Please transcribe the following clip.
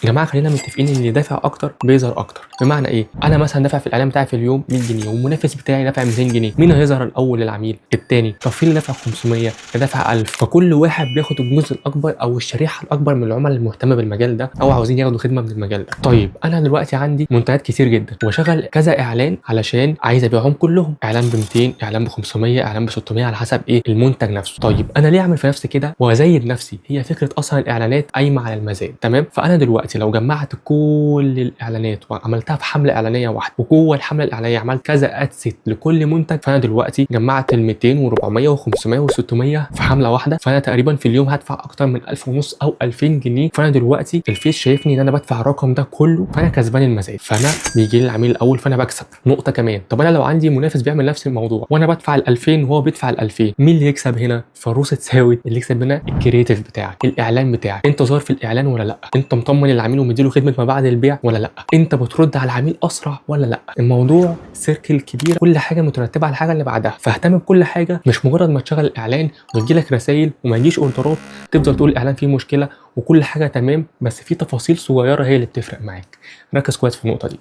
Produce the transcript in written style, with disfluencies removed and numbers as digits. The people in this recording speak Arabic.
يا جماعه خلينا متفقين ان اللي دافع اكتر بيظهر اكتر. بمعنى ايه؟ انا مثلا دافع في الاعلان بتاعي في اليوم 100 جنيه والمنافس بتاعي دافع 200 جنيه، مين هيظهر الاول للعميل؟ التاني. طب في اللي دافع 500، اللي دافع 1000، فكل واحد بياخد الجزء الاكبر او الشريحه الاكبر من العملاء المهتمه بالمجال ده او عاوزين ياخدوا خدمه من المجال ده. طيب انا دلوقتي عندي منتجات كتير جدا وبشغل كذا اعلان علشان عايز ابيعهم كلهم، اعلان ب 200، اعلان ب 500، اعلان ب 600 على حسب ايه المنتج نفسه. طيب انا ليه اعمل في نفسي كده وازيد نفسي؟ هي فكره اصلا الاعلانات قايمه على المزايا، تمام؟ فانا دلوقتي لو جمعت كل الاعلانات وعملتها في حمله اعلانيه واحده، وجوه الحمله الاعلانيه عملت كذا ادست لكل منتج، فانا دلوقتي جمعت ال 200 و400 و500 و600 في حمله واحده، فانا تقريبا في اليوم هدفع اكتر من 1000 ونص او 2000 جنيه. فانا دلوقتي الفيس شايفني ان انا بدفع الرقم ده كله، فانا كسبان المزايا، فانا بيجي لي العميل الاول، فانا بكسب نقطه كمان. طب انا لو عندي منافس بيعمل نفس الموضوع وانا بدفع ال 2000 وهو بيدفع ال 2000، مين اللي يكسب هنا؟ فروسه تساوي. اللي يكسب هنا الكرييتيف بتاعك، الاعلان بتاعك. انت ظاهر في الاعلان ولا لا؟ انت مطمن العميل ومديله خدمه ما بعد البيع ولا لا؟ انت بترد على العميل اسرع ولا لا؟ الموضوع سيركل كبير، كل حاجه مترتبه على الحاجه اللي بعدها، فاهتم بكل حاجه، مش مجرد ما تشغل الاعلان ويجي لك رسائل وما يجيش اوردرات تفضل تقول الاعلان فيه مشكله وكل حاجه تمام، بس في تفاصيل صغيره هي اللي بتفرق معاك. ركز كويس في النقطه دي.